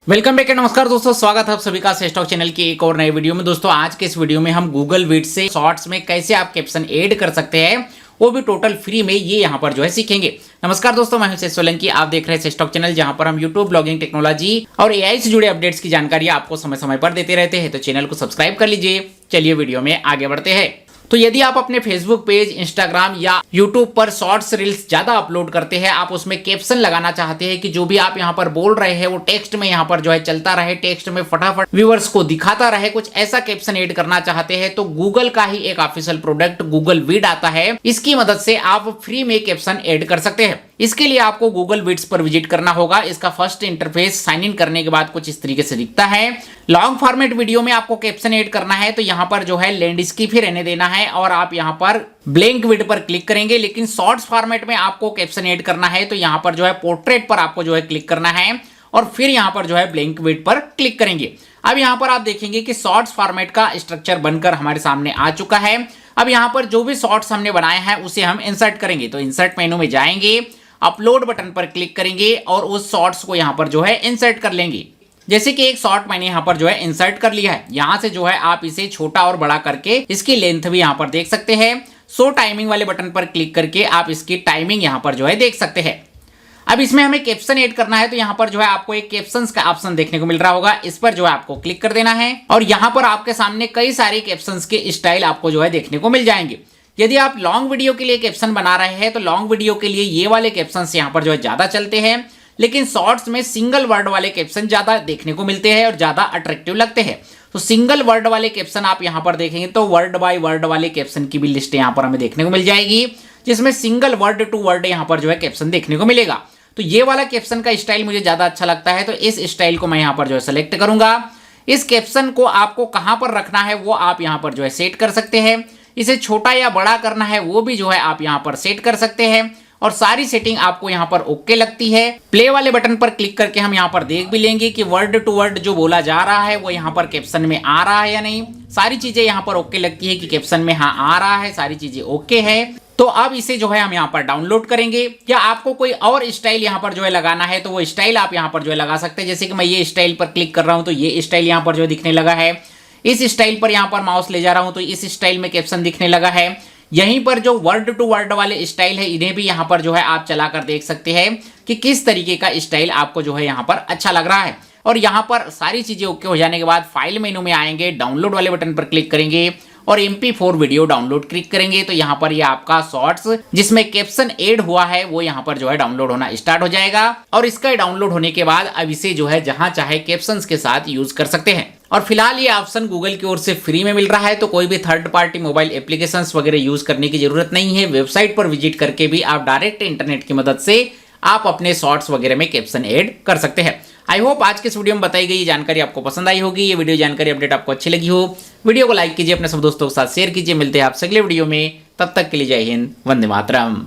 Welcome back. नमस्कार दोस्तों, स्वागत है आप सभी का स्टॉक चैनल की एक और नए वीडियो में। दोस्तों आज के इस वीडियो में हम गूगल विड से शॉर्ट्स में कैसे आप कैप्शन ऐड कर सकते हैं, वो भी टोटल फ्री में, ये यहाँ पर जो है सीखेंगे। नमस्कार दोस्तों, मैं हूं शेष सोलंकी। आप देख रहे हैं स्टॉक चैनल, जहां पर हम यूट्यूब, ब्लॉगिंग, टेक्नोलॉजी और एआई से जुड़े अपडेट्स की जानकारी आपको समय समय पर देते रहते हैं। तो चैनल को सब्सक्राइब कर लीजिए। चलिए वीडियो में आगे बढ़ते हैं। तो यदि आप अपने फेसबुक पेज, इंस्टाग्राम या यूट्यूब पर शॉर्ट्स रील्स ज्यादा अपलोड करते हैं, आप उसमें कैप्शन लगाना चाहते हैं कि जो भी आप यहां पर बोल रहे हैं वो टेक्स्ट में यहां पर जो है चलता रहे, टेक्स्ट में फटाफट व्यूअर्स को दिखाता रहे, कुछ ऐसा कैप्शन ऐड करना चाहते हैं, तो गूगल का ही एक ऑफिशियल प्रोडक्ट गूगल विड आता है। इसकी मदद से आप फ्री में कैप्शन ऐड कर सकते हैं। इसके लिए आपको गूगल विड्स पर विजिट करना होगा। इसका फर्स्ट इंटरफेस साइन इन करने के बाद कुछ इस तरीके से दिखता है। लॉन्ग फॉर्मेट वीडियो में आपको कैप्शन ऐड करना है, तो यहां पर जो है लैंडस्केप ही रहने देना है और आप यहां पर ब्लैंक विड पर क्लिक करेंगे। लेकिन शॉर्ट्स फॉर्मेट में आपको कैप्शन ऐड करना है, तो यहां पर जो है पोर्ट्रेट पर आपको जो है क्लिक करना है और फिर यहां पर जो है ब्लैंक विड पर क्लिक करेंगे। अब यहां पर आप देखेंगे कि शॉर्ट्स फॉर्मेट का स्ट्रक्चर बनकर हमारे सामने आ चुका है। अब यहां पर जो भी शॉर्ट्स हमने बनाए हैं उसे हम इंसर्ट करेंगे। तो इंसर्ट मेनू में जाएंगे, अपलोड बटन पर क्लिक करेंगे और उस शॉर्ट्स को यहां पर जो है इंसर्ट कर लेंगे। जैसे कि एक शॉर्ट मैंने यहां पर जो है इंसर्ट कर लिया है। यहां से जो है आप इसे छोटा और बड़ा करके इसकी लेंथ भी यहां पर देख सकते हैं। शो टाइमिंग वाले बटन पर क्लिक करके आप इसकी टाइमिंग यहां पर जो है देख सकते हैं। अब इसमें हमें कैप्शन ऐड करना है, तो यहां पर जो है आपको एक कैप्शंस का ऑप्शन देखने को मिल रहा होगा। इस पर जो है आपको क्लिक कर देना है और यहां पर आपके सामने कई सारे कैप्शंस के स्टाइल आपको जो है देखने को मिल जाएंगे। यदि आप लॉन्ग वीडियो के लिए कैप्शन बना रहे हैं, तो लॉन्ग वीडियो के लिए ये वाले कैप्शंस यहां पर जो है ज्यादा चलते हैं, लेकिन शॉर्ट्स में सिंगल वर्ड वाले कैप्शन ज्यादा देखने को मिलते हैं और ज्यादा अट्रैक्टिव लगते हैं। तो सिंगल वर्ड वाले कैप्शन आप यहां पर देखेंगे तो वर्ड बाय वर्ड वाले कैप्शन की भी लिस्ट यहां पर हमें देखने को मिल जाएगी, जिसमें सिंगल वर्ड टू वर्ड यहां पर जो है कैप्शन देखने को मिलेगा। तो ये वाला कैप्शन का स्टाइल मुझे ज्यादा अच्छा लगता है, तो इस स्टाइल को मैं यहां पर जो है सेलेक्ट करूंगा। इस कैप्शन को आपको कहां पर रखना है वो आप यहां पर जो है सेट कर सकते हैं। इसे छोटा या बड़ा करना है वो भी जो है आप यहां पर सेट कर सकते हैं और सारी सेटिंग आपको यहां पर ओके लगती है। प्ले वाले बटन पर क्लिक करके हम यहां पर देख भी लेंगे कि वर्ड टू वर्ड जो बोला जा रहा है वो यहां पर कैप्शन में आ रहा है या नहीं। सारी चीजें यहां पर ओके लगती है कि कैप्शन में हाँ आ रहा है, सारी चीजें ओके है। तो अब इसे जो है हम यहां पर डाउनलोड करेंगे। या आपको कोई और स्टाइल यहां पर जो है लगाना है, तो वो स्टाइल आप यहां पर जो है लगा सकते हैं। जैसे कि मैं ये स्टाइल पर क्लिक कर रहा हूं तो ये स्टाइल यहां पर जो है दिखने लगा है। इस स्टाइल पर यहां पर माउस ले जा रहा हूं तो इस स्टाइल में कैप्शन दिखने लगा है। यहीं पर जो वर्ड टू वर्ड वाले स्टाइल है, इन्हें भी यहां पर जो है आप चलाकर देख सकते हैं कि किस तरीके का स्टाइल आपको जो है यहां पर अच्छा लग रहा है। और यहां पर सारी चीजें ओके हो जाने के बाद फाइल मेनू में आएंगे, डाउनलोड वाले बटन पर क्लिक करेंगे और MP4 वीडियो डाउनलोड क्लिक करेंगे, तो यहां पर ये आपका शॉर्ट्स जिसमें कैप्शन ऐड हुआ है वो यहां पर जो है डाउनलोड होना स्टार्ट हो जाएगा। और इसका डाउनलोड होने के बाद अब इसे जो है जहां चाहे कैप्शंस के साथ यूज कर सकते हैं। और फिलहाल ये ऑप्शन गूगल की ओर से फ्री में मिल रहा है, तो कोई भी थर्ड पार्टी मोबाइल एप्लीकेशंस वगैरह यूज करने की जरूरत नहीं है। वेबसाइट पर विजिट करके भी आप डायरेक्ट इंटरनेट की मदद से आप अपने शॉर्ट्स वगैरह में कैप्शन ऐड कर सकते हैं। आई होप आज के इस वीडियो में बताई गई जानकारी आपको पसंद आई होगी। ये वीडियो जानकारी अपडेट आपको अच्छी लगी हो, वीडियो को लाइक कीजिए, अपने सब दोस्तों के साथ शेयर कीजिए। मिलते हैं आपसे अगले वीडियो में, तब तक के लिए जय हिंद, वंदे मातरम।